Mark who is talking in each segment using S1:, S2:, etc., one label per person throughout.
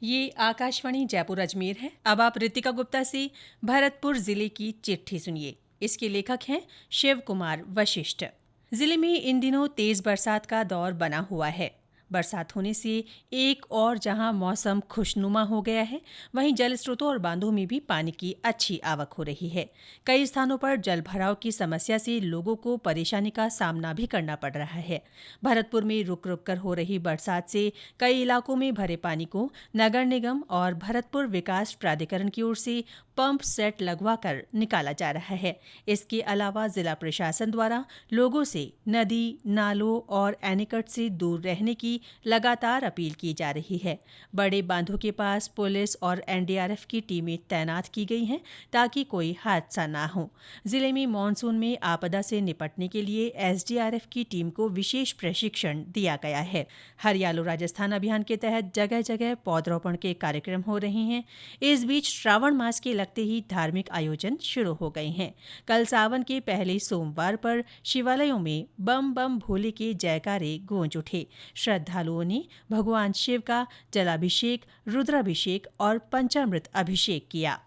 S1: ये आकाशवाणी जयपुर अजमेर है। अब आप रितिका गुप्ता से भरतपुर जिले की चिट्ठी सुनिए। इसके लेखक हैं शिव कुमार वशिष्ठ। जिले में इन दिनों तेज बरसात का दौर बना हुआ है। बरसात होने से एक और जहां मौसम खुशनुमा हो गया है, वहीं जल स्रोतों और बांधों में भी पानी की अच्छी आवक हो रही है। कई स्थानों पर जल भराव की समस्या से लोगों को परेशानी का सामना भी करना पड़ रहा है। भरतपुर में रुक रुक कर हो रही बरसात से कई इलाकों में भरे पानी को नगर निगम और भरतपुर विकास प्राधिकरण की ओर से पंप सेट लगवाकर निकाला जा रहा है। इसके अलावा जिला प्रशासन द्वारा लोगों से नदी, नालों और एनीकट से दूर रहने की लगातार अपील की जा रही है। बड़े बांधों के पास पुलिस और एनडीआरएफ की टीमें तैनात की गई हैं ताकि कोई हादसा ना हो। जिले में मानसून में आपदा से निपटने के लिए एसडीआरएफ की टीम को विशेष प्रशिक्षण दिया गया है। हरियालो राजस्थान अभियान के तहत जगह जगह पौधरोपण के कार्यक्रम हो रहे हैं। इस बीच श्रावण मास के लगते ही धार्मिक आयोजन शुरू हो गए हैं। कल सावन के पहले सोमवार पर शिवालयों में बम बम भोले के जयकारे गूंज उठे। श्रद्धालुओं ने भगवान शिव का जलाभिषेक, रुद्राभिषेक और पंचामृत अभिषेक किया।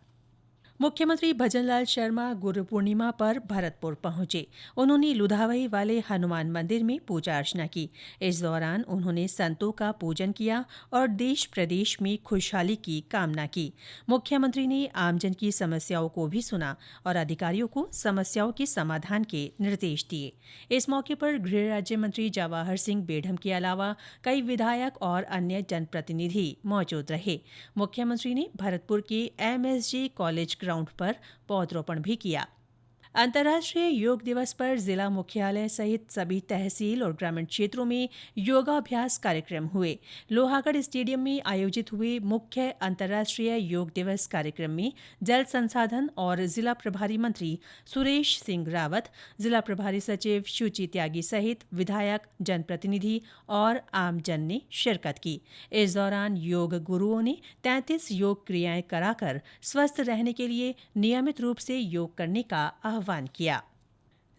S1: मुख्यमंत्री भजनलाल शर्मा गुरु पूर्णिमा पर भरतपुर पहुंचे। उन्होंने लुधावई वाले हनुमान मंदिर में पूजा अर्चना की। इस दौरान उन्होंने संतों का पूजन किया और देश प्रदेश में खुशहाली की कामना की। मुख्यमंत्री ने आमजन की समस्याओं को भी सुना और अधिकारियों को समस्याओं के समाधान के निर्देश दिए। इस मौके पर गृह राज्य मंत्री जवाहर सिंह बेढ़म के अलावा कई विधायक और अन्य जनप्रतिनिधि मौजूद रहे। मुख्यमंत्री ने भरतपुर के एमएसजे कॉलेज ग्राउंड पर पौधरोपण भी किया। अंतर्राष्ट्रीय योग दिवस पर जिला मुख्यालय सहित सभी तहसील और ग्रामीण क्षेत्रों में योगाभ्यास कार्यक्रम हुए। लोहागढ़ स्टेडियम में आयोजित हुए मुख्य अंतर्राष्ट्रीय योग दिवस कार्यक्रम में जल संसाधन और जिला प्रभारी मंत्री सुरेश सिंह रावत, जिला प्रभारी सचिव शुचि त्यागी सहित विधायक, जनप्रतिनिधि और आमजन ने शिरकत की। इस दौरान योग गुरुओं ने 33 योग क्रियाएं कराकर स्वस्थ रहने के लिए नियमित रूप से योग करने का आह्वान किया।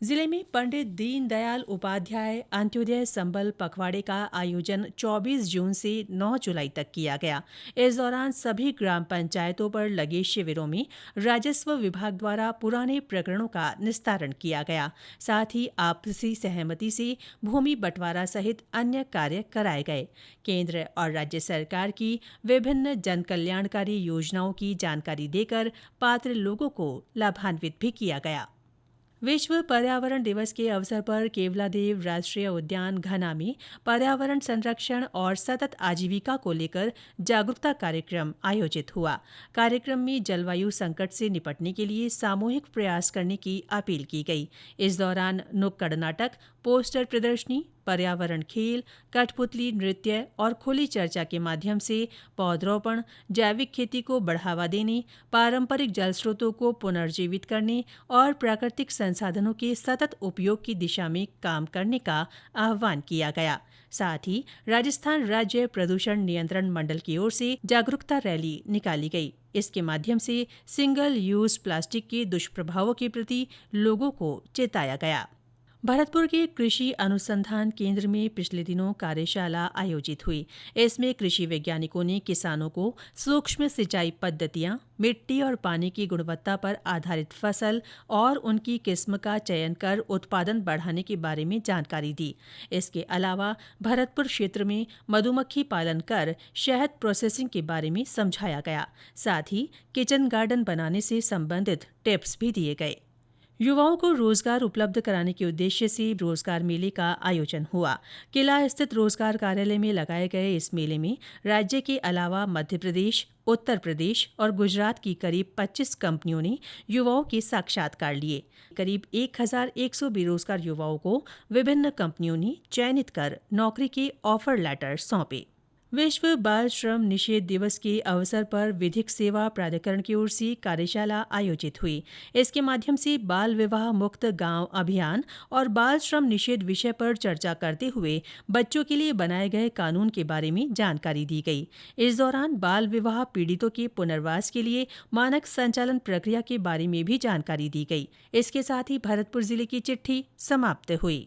S1: जिले में पंडित दीनदयाल उपाध्याय अंत्योदय संबल पखवाड़े का आयोजन 24 जून से 9 जुलाई तक किया गया। इस दौरान सभी ग्राम पंचायतों पर लगे शिविरों में राजस्व विभाग द्वारा पुराने प्रकरणों का निस्तारण किया गया। साथ ही आपसी सहमति से भूमि बंटवारा सहित अन्य कार्य कराए गए। केंद्र और राज्य सरकार की विभिन्न जनकल्याणकारी योजनाओं की जानकारी देकर पात्र लोगों को लाभान्वित भी किया गया। विश्व पर्यावरण दिवस के अवसर पर केवलादेव राष्ट्रीय उद्यान घना में पर्यावरण संरक्षण और सतत आजीविका को लेकर जागरूकता कार्यक्रम आयोजित हुआ। कार्यक्रम में जलवायु संकट से निपटने के लिए सामूहिक प्रयास करने की अपील की गई। इस दौरान नुक्कड़ नाटक, पोस्टर प्रदर्शनी, पर्यावरण खेल, कठपुतली नृत्य और खुली चर्चा के माध्यम से पौधरोपण, जैविक खेती को बढ़ावा देने, पारंपरिक जल स्रोतों को पुनर्जीवित करने और प्राकृतिक संसाधनों के सतत उपयोग की दिशा में काम करने का आह्वान किया गया। साथ ही राजस्थान राज्य प्रदूषण नियंत्रण मंडल की ओर से जागरूकता रैली निकाली गई। इसके माध्यम से सिंगल यूज प्लास्टिक के दुष्प्रभावों के प्रति लोगों को चेताया गया। भरतपुर के कृषि अनुसंधान केंद्र में पिछले दिनों कार्यशाला आयोजित हुई। इसमें कृषि वैज्ञानिकों ने किसानों को सूक्ष्म सिंचाई पद्धतियां, मिट्टी और पानी की गुणवत्ता पर आधारित फसल और उनकी किस्म का चयन कर उत्पादन बढ़ाने के बारे में जानकारी दी। इसके अलावा भरतपुर क्षेत्र में मधुमक्खी पालन कर शहद प्रोसेसिंग के बारे में समझाया गया। साथ ही किचन गार्डन बनाने से संबंधित टिप्स भी दिए गए। युवाओं को रोजगार उपलब्ध कराने के उद्देश्य से रोजगार मेले का आयोजन हुआ। किला स्थित रोजगार कार्यालय में लगाए गए इस मेले में राज्य के अलावा मध्य प्रदेश, उत्तर प्रदेश और गुजरात की करीब 25 कंपनियों ने युवाओं के साक्षात्कार लिए। करीब 1100 बेरोजगार युवाओं को विभिन्न कंपनियों ने चयनित कर नौकरी के ऑफर लेटर सौंपे। विश्व बाल श्रम निषेध दिवस के अवसर पर विधिक सेवा प्राधिकरण की ओर से कार्यशाला आयोजित हुई। इसके माध्यम से बाल विवाह मुक्त गांव अभियान और बाल श्रम निषेध विषय पर चर्चा करते हुए बच्चों के लिए बनाए गए कानून के बारे में जानकारी दी गई। इस दौरान बाल विवाह पीड़ितों के पुनर्वास के लिए मानक संचालन प्रक्रिया के बारे में भी जानकारी दी गई। इसके साथ ही भरतपुर जिले की चिट्ठी समाप्त हुई।